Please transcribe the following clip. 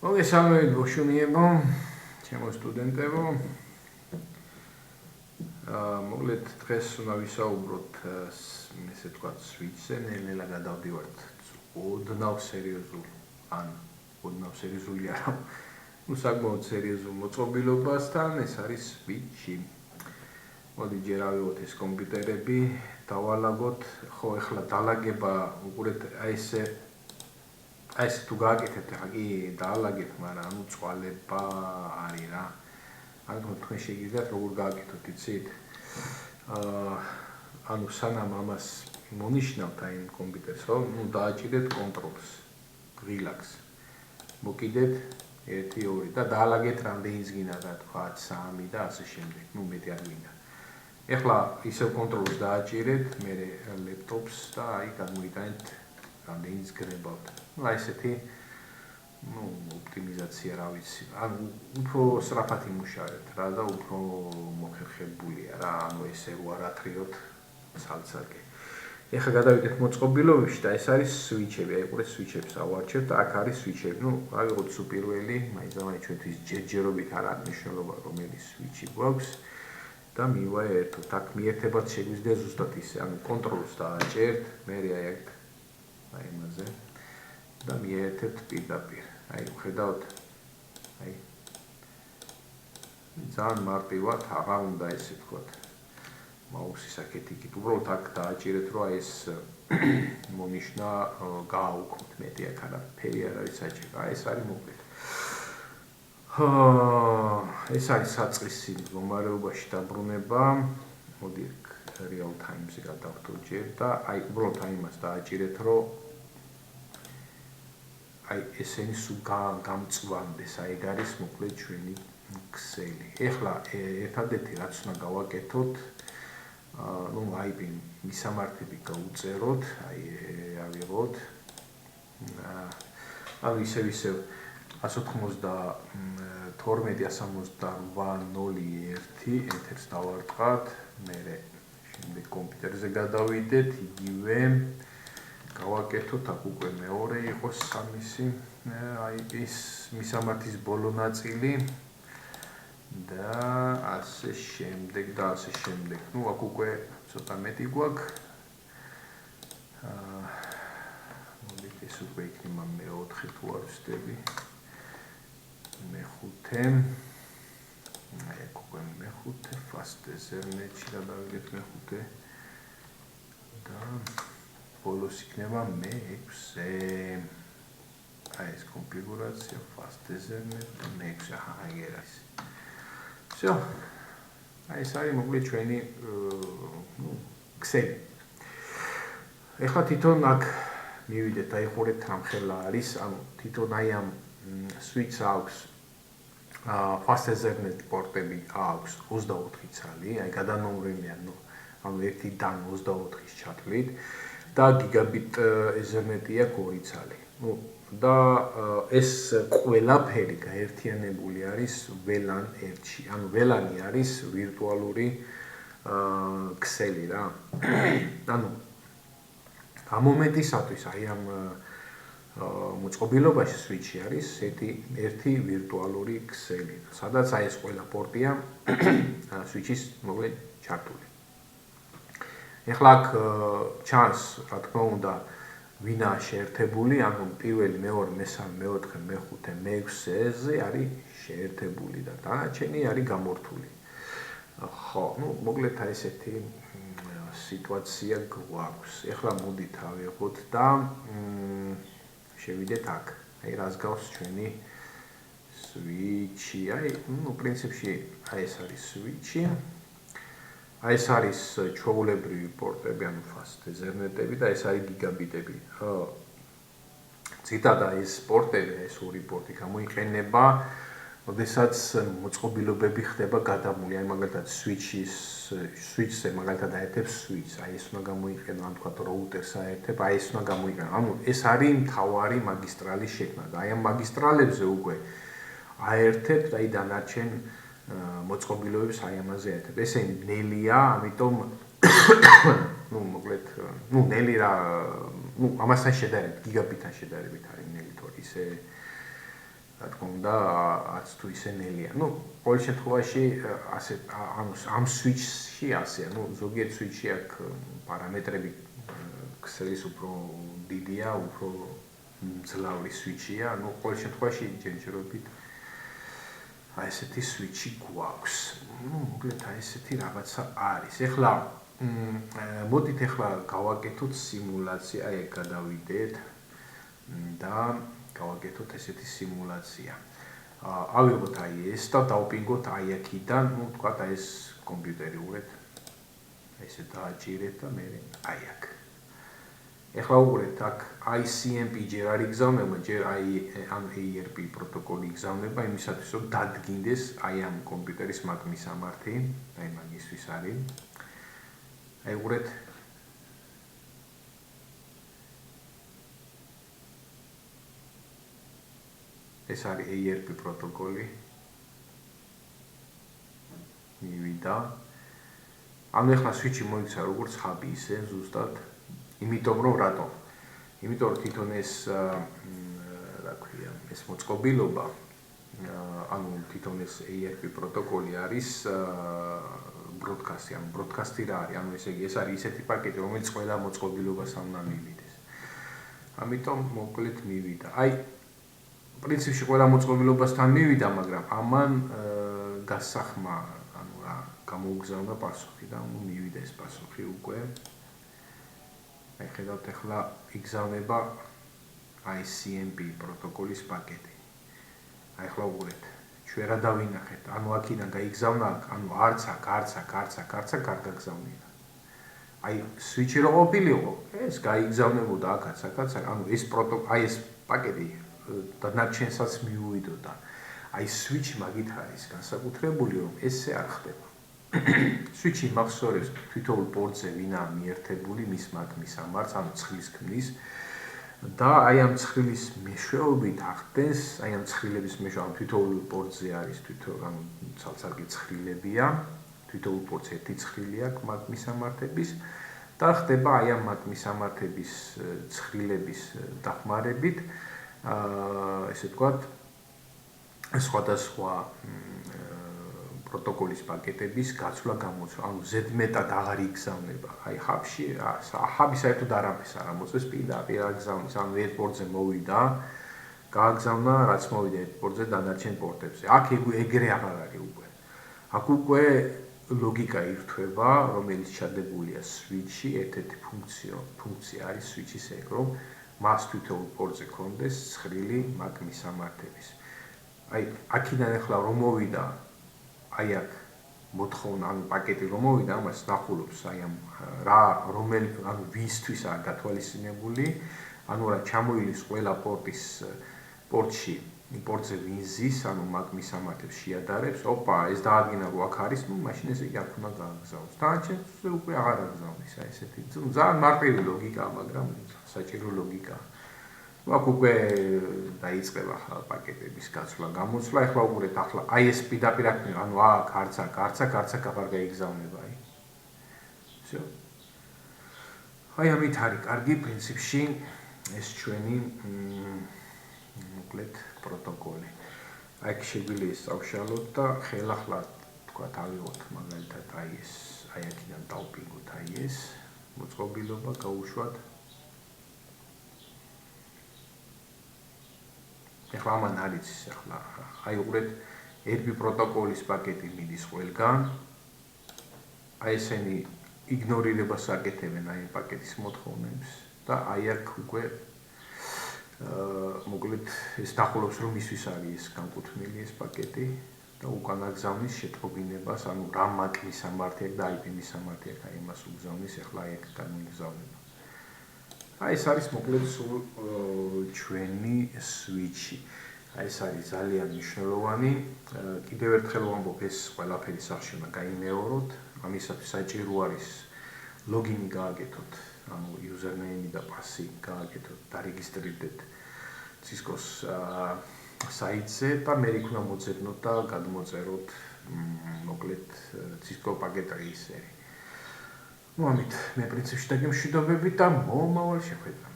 მოგესალმებით ბოშუნიებო, ჩემო სტუდენტებო. მოკლედ დღეს უნდა ვისაუბროთ ესე ვთქვათ სვიჩზე, ნელ-ნელა გადავდივართ ოდნავ სერიოზულ ოდნავ სერიოზული არა, საკმაოდ სერიოზულ მოწყობილობასთან, ეს არის სვიჩი. მოდი ჯერ ავიღოთ ეს კომპიუტერები, დავალაგოთ, ხო ეხლა დალაგება უყურეთ ეს თუ გააკეთებთ, კი დაალაგეთ, მაგრამ წვალება არის რა. ანუ თქვენ შეგიძლიათ როგორ გააკეთოთ, იცით? ანუ სანამ ამას მონიშნავთ აი იმ კომპიუტერს, ხო? დააჭირეთ კონტროლს, რილაქს. მოკიდეთ 1 2 და დაალაგეთ რამდენიც გინდა რა, თქვა 3 და ასე შემდეგ. მეტი არ გინდა. ეხლა ისევ კონტროლს დააჭირეთ, მე ლეპტოპს და აი გამოიტანეთ რამდენიც გრებავთ. აი ესეთი ოპტიმიზაცია რა ვიცი. ანუ უფრო სწრაფად იმუშავებთ რა და უფრო მოხერხებულია რა, ანუ ესე რო არ ათრიოთ სალცაკი. ეხლა გადავიდეთ მოწყობილობებში და ეს არის სვიჩები. აი ყურე სვიჩებს ავარჩევთ, აქ არის სვიჩები. ავიღოთ სულ პირველი, მაინც ჩვენთვის ჯერჯერობით არ აქვს მნიშვნელობა რომელი სვიჩი გვაქვს და მივაერთოთ. აქ მიერთებაც შეგვიძლია ზუსტად ისე, ანუ კონტროლს დააჭერთ, მე აი აქ აი იმაზე და მიერთებთ პირდაპირ. აი ხედავთ? აი ძალიან მარტივად, აღარ უნდა ესე ვთქვათ. მაუსის აქეთ იქით, უბრალოდ აქ დააჭირეთ, რომ ეს მონიშნა გააუქმოთ, მეტი აქ არაფერი არ არის საჭირო. აი ეს არის მოკლედ. ეს არის საწყისი მდგომარეობაში დაბრუნება. მოდი real time-ზე გადავხტოთ ჯერ და აი უბრალოდ აი იმას დააჭირეთ, რომ აი ესენი სულ გამწვანდეს, აი ეგ არის მოკლედ ჩვენი ქსელი. ეხლა ერთადერთი რაც უნდა გავაკეთოთ, IP მისამართები გაუწეროთ, აი ავიღოთ. ანუ ისევ 192.168.0.1 ეთერს დავარტყათ, მე შემდეგ კომპიუტერზე გადავიდეთ, იგივე გავაკეთოთ, აქ უკვე მეორე იყოს სამისი IP-ის მისამართის ბოლო ნაწილი და ასე შემდეგ და ასე შემდეგ. აქ უკვე ცოტა მეტი გვაქვს. მოდით ეს უკვე იქნება მე-4 თუ არ ვსდები. მე-5. აი აქ უკვე მე-5 fast ethernet-ში გადავიდეთ მე-5 და ბოლოს იქნება მე-6. აი ეს კონფიგურაცია fast ethernet და მე-6 აი ეს. всё. აი ეს არის მოკლედ ჩვენი ქსელი. ეხლა თვითონ აქ მივიდეთ, აი ხურეთ რამხელა არის, ანუ თვითონ აი ამ switch აქვს fast ethernet პორტები აქვს 24 ცალი, აი გადანომრილია, ანუ 1-დან 24-ის ჩათვლით და gigabit ethernet-ია 2 ცალი. და ეს ყველაფერი გაერთიანებული არის WLAN 1-ში. ანუ WLAN-ი არის ვირტუალური ქსელი რა. ანუ ამ მომენტისათვის აი ამ მოწყობილობაში switch-ი არის ერთი ვირტუალური ქსელი, სადაც აი ეს ყველა პორტია switch-ის მოკლედ ჩართული. ეხლა აქ ჩანს, რა თქმა უნდა, ვინაა შეერთებული, ანუ პირველი, მეორე, მესამე, მეოთხე, მეხუთე, მე-6-ზე არის შეერთებული და დანარჩენი არის გამორთული. ხო, მოკლედ აი ესეთი სიტუაცია გვაქვს. ეხლა მოდით ავიღოთ და შევიდეთ აქ. აი რას გავს ჩვენი switch-ი. აი, პრინციპში აი ეს არის switch-ი. აი ეს არის ჩვეულებრივი პორტები, ანუ fast ethernet-ები და ეს არის გიგაბიტები. ციტადა ეს პორტები, ეს ორი პორტი გამოიყენება, როდესაც მოწყობილობები ხდება გადამული, აი მაგალითად switch-ზე მაგალითად აერთებს switch, აი ეს უნდა გამოიყენო, ან თქვა routers აერთებ, აი ეს უნდა გამოიყენო. ანუ ეს არის მთავარი მაგისტრალის შექმნა და აი ამ მაგისტრალებზე უკვე აერთებთ აი დანარჩენ მოწყობილობებს აი ამაზე აერთებ. ესენი ნელია, ამიტომ მოკლედ, ნელი რა, ამასთან შედარებით, გიგაბიტთან შედარებით არის ნელი, თორე ისე რა თქმა უნდა, არც თუ ისე ნელია. ნუ ყოველ შემთხვევაში ასე ამ switch-ში ასე, ნუ ზოგიერთ switch-ში აქ პარამეტრები ქსელის უფრო დიდია, უფრო მძლავრი switch-ია, ნუ ყოველ შემთხვევაში ჯერჯერობით აი ესეთი switch-ი გვაქვს. ნუ მოკლედ აი ესეთი რაღაცა არის. ეხლა მოდით ეხლა გავაკეთოთ სიმულაცია, აი ეგ გადავიდეთ და გავაკეთოთ ესეთი სიმულაცია. ავიღოთ აი ეს და დავპინგოთ აი აქიდან, ნუ თქვათ აი ეს კომპიუტერი უყურეთ. ესე დააჭირეთ და მე აი აქ. ეხლა უყურეთ აქ ICMP ჯერ არ იგზავნება, ჯერ ამ ARP პროტოკოლი იგზავნება იმისათვის, რომ დადგინდეს აი ამ კომპიუტერის MAC მისამართი, აი მაგისთვის არის. აი უყურეთ ეს არის ARP პროტოკოლი. მივიდა. ანუ ეხლა switch-ი მოიქცა როგორც ხაბი ისე ზუსტად. იმიტომ რომ რატო? იმიტომ რომ თვითონ ეს რა ქვია, ეს მოწყობილობა, ანუ თვითონ ეს ARP პროტოკოლი არის ბროდკასტი, ანუ ბროდკასტი რა არის? ანუ ესე იგი ეს არის ისეთი პაკეტი, რომელიც ყველა მოწყობილობას უნდა მივიდეს. ამიტომ მოკლედ მივიდა. აი პრინციპში ყველა მოწყობილობასთან მივიდა, მაგრამ ამან გასახმა, ანუ რა, გამოუგზავნა პასუხი და მივიდა ეს პასუხი უკვე. აი ხედავთ ახლა იგზავნება ICMP პროტოკოლის პაკეტი. აი ახლა უყურეთ, ჩვენ რა დავინახეთ, ანუ აქედან გაიგზავნა, ანუ არც აქ არ გაგზავნილა. აი switch-ი რო ყოფილიყო, ეს გაიგზავნებოდა აქაც, ანუ ეს აი ეს პაკეტი და ნარჩენსაც მიუვიდოდა. აი switch-ი მაგით არის განსაკუთრებული, რომ ესე არ ხდება. switch-ი მახსოვრებს თითოეულ პორტზე ვინაა მიერთებული მის MAC მისამართს, ანუ ცხრილის ქმნის და აი ამ ცხრილის მეშვეობით ახდენს, აი ამ ცხრილების მეშვეობით თითოეულ პორტზე არის ანუ ცალ-ცალკე ცხრილებია, თითოეულ პორტზე ერთი ცხრილი აქვს MAC მისამართების და ხდება აი ამ MAC მისამართების ცხრილების დახმარებით ესე ვთქვათ სხვადასხვა პროტოკოლის პაკეტების გაცვლა გამოცვლა, ანუ ზედმეტად აღარ იგზავნება. აი ჰაბში, ჰაბი საერთოდ არაფერს არ ამოწევს, პირდაპირ აგზავნის, ანუ ერთ პორტზე მოვიდა, გააგზავნა, რაც მოვიდა ერთ პორტზე დანარჩენ პორტებზე. აქ ეგრე აღარ არის უკვე. აქ უკვე ლოგიკა ირთვება, რომელიც ჩადებულია switch-ში, ერთ-ერთი ფუნქცია არის switch-ის ეგ, რომ მას თითოეულ პორტზე ქონდეს ცხრილი MAC მისამართების. აი აქედან ახლა რომ მოვიდა აი აქ მოთხოვნა, ანუ პაკეტი რომ მოვიდა, ამას ნახულობს აი ამ ანუ ვისთვისაა გათვალისწინებული, ანუ რა ჩამოილის ყველა პორტში, პორტზე ვინ ზის, ანუ MAC მისამართებს შეადარებს, ოპა, ეს დაადგინა რომ აქ არის, ну, მაშინ ესე იგი აქ უნდა გააგზავნოს. დანარჩენზე უკვე აღარ აგზავნის, აი ესეთი. ძალიან მარტივი ლოგიკაა, მაგრამ საჭირო ლოგიკაა. აქ უკვე დაიწყება პაკეტების გაცვლა, გამოცვლა. ეხლა უყურეთ, ახლა აი ეს პირდაპირ აქ, ანუ არც აქ აღარ გაიგზავნება, აი. всё. აი ამით არის კარგი პრინციპში ეს ჩვენი მოკლედ პროტოკოლი. აი შეგვიძლია ისწავლოთ და ხელახლა თქვა ავიღოთ მაგალითად აი ეს, აი აქედან დავპინგოთ აი ეს მოწყობილობა გაუშვათ. ეხლა ამან არის ის ახლა აი უყურეთ ARP პროტოკოლის პაკეტი მიდის ყველგან. აი ესენი იგნორირებას აკეთებენ აი პაკეტის მოთხოვნებს და აი აქ უკვე მოკლედ ეს დახულობს რომ ისვის არის ეს განკუთვნილი ეს პაკეტი და უკან აგზავნის შეტყობინებას, ანუ რა MAC მისამართი აქვს და IP მისამართი აქვს, აი იმას უგზავნის, ახლა აი აქ განმიგზავნება. აი ეს არის მოკლედ სულ ჩვენი switch-ი. აი ეს არის ძალიან მნიშვნელოვანი. კიდევ ერთხელ ვამბობ, ეს ყველაფერი სახში უნდა გაიმეოროთ. ამისათვის საჭირო არის ლოგინი გააკეთოთ, ანუ username და პასი გააკეთოთ, დარეგისტრირდეთ Cisco-s საიტზე და მე იქ უნდა მოძებნოთ და გადმოწეროთ მოკლედ Cisco packet tracer. Ну, ამით მე პრინციპში დაგემშვიდობებით და მომავალ შეხვედრამდე.